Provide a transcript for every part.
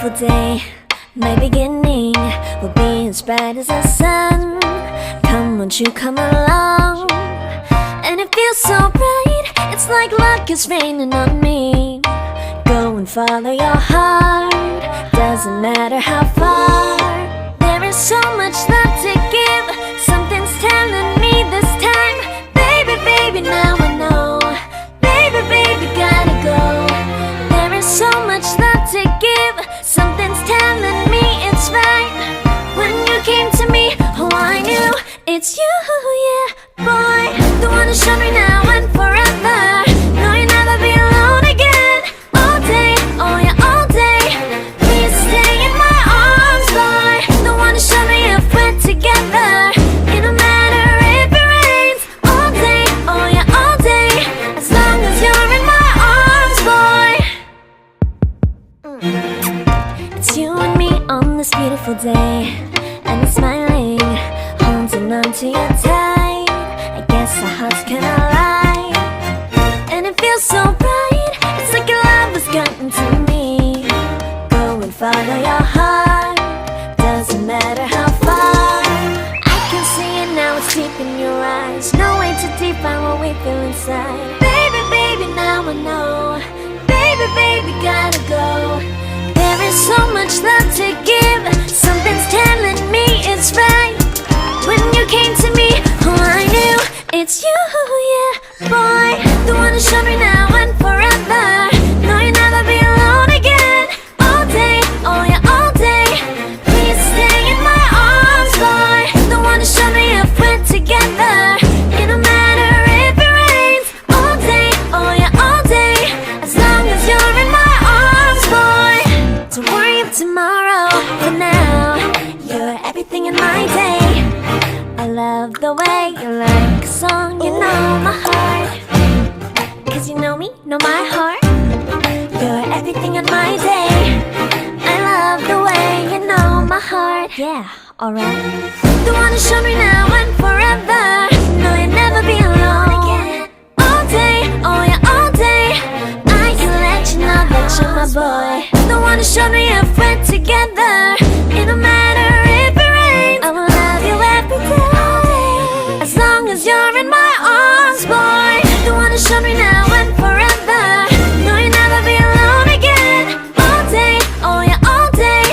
beautiful day. My beginning will be as bright as the sun. Come, won't you come along? And it feels so bright, it's like luck is raining on me. Go and follow your heart, doesn't matter how far. There is so much love to give, something's telling me this time. Baby, baby, now I know. Baby, baby, gotta go. There is so much love to give, something's telling me it's right. When you came to me, oh I knew it's you, yeah, boy. The one to show me now and forever. No, you'll never be alone again. All day, oh yeah, all day. Please stay in my arms, boy. The one to show me if we're together. It don't matter if it rains. All day, oh yeah, all day. As long as you're in my arms, boy. It's you and me on this beautiful day, and I'm smiling, holding on to you tight. I guess our hearts cannot lie, and it feels so bright, it's like your love has gotten to me. Go and follow your heart, doesn't matter how far. I can see it now, it's deep in your eyes. No way to define what we feel inside. Baby, baby, now I know. Baby, baby, gotta go. There is so much love to give, something's telling me it's right. When you came to me, oh I knew it's you, yeah, boy. The one to show me now and forever. No, you'll never be alone again. All day, oh yeah, all day. Please stay in my arms, boy. The one to show me if we're together. It don't matter if it rains. All day, oh yeah, all day. As long as you're in my arms, boy. Don't worry of tomorrow, for now you're everything in my day. I love the way you like a song, you know my heart. Cause you know me, know my heart. You're everything in my day. I love the way you know my heart. Yeah, alright. The one to show me now and forever. No, you'll never be alone again. All day, oh yeah, all day. I can let you know that you're my boy. The one to show me if we're together. It don't matter if it rains. I will love you every day. As long as you're in my arms, boy. The one to show me now and forever. No, you'll never be alone again. All day, oh yeah, all day.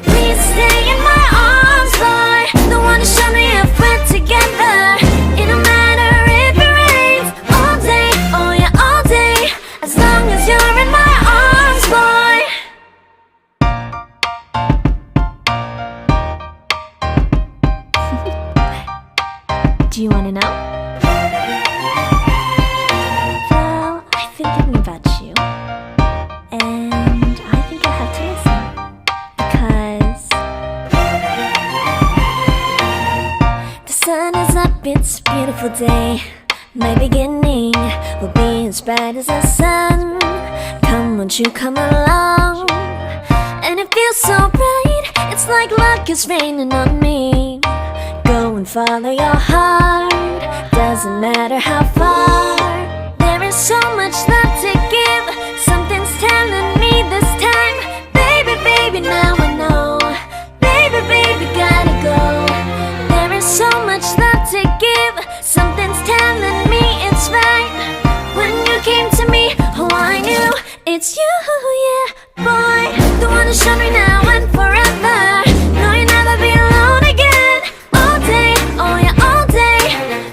Please stay in my arms, boy. The one to show me if we're together. It don't matter if it rains. All day, oh yeah, all day. As long as you're in my arms, boy. Do you wanna know? Well, I've been thinking about you, and I think I have to listen. Because the sun is up, it's a beautiful day. My beginning will be as bright as the sun. Come, won't you come along? And it feels so bright, it's like luck is raining on me. Go and follow your heart, doesn't matter how far. There is so much love to give, something's telling me this time. Baby, baby, now I know. Baby, baby, gotta go. There is so much love to give, something's telling me it's right. When you came to me, oh I knew it's you, yeah, boy. The one to show me now and forever. No, you'll never be alone again. All day, oh yeah, all day.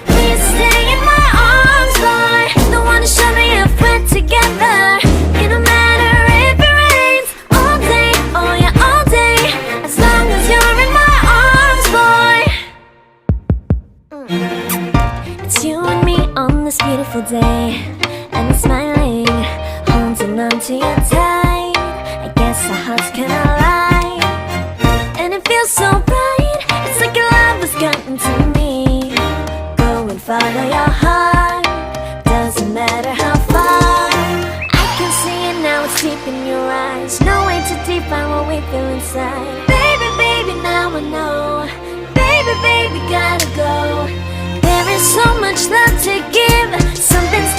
Please stay in my arms, boy. The one to show me if we're together. It don't matter if it rains. All day, oh yeah, all day. As long as you're in my arms, boy. It's you and me on this beautiful day, and I'm smiling, holding on to you tight. I guess our hearts cannot lie, and it feels so bright, it's like your love has gotten to me. Go and follow your heart, doesn't matter how far. I can see it now, it's deep in your eyes. No way to define what we feel inside. Baby, baby, now I know. Baby, baby, gotta go. There is so much love to give, something's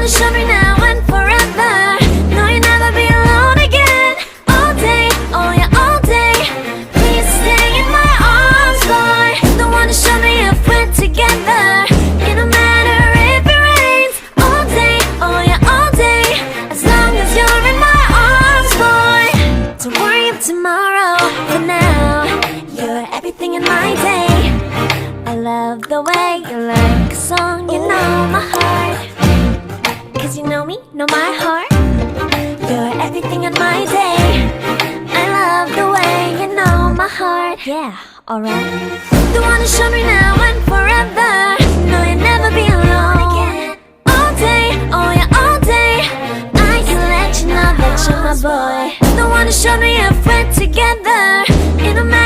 to show me now and forever. No, you'll never be alone again. All day, oh yeah, all day. Please stay in my arms, boy. The one to show me if we're together. It don't matter if it rains. All day, oh yeah, all day. As long as you're in my arms, boy. Don't worry of tomorrow. For now, you're everything in my day. I love the way you like a song. You know my heart. Cause you know me, know my heart. You're everything in my day. I love the way you know my heart. Yeah, alright. The one to show me now and forever. No, you'll never be alone again. All day, oh yeah, all day. I can let you know that you're my boy. The one to show me if we're together. It don't matter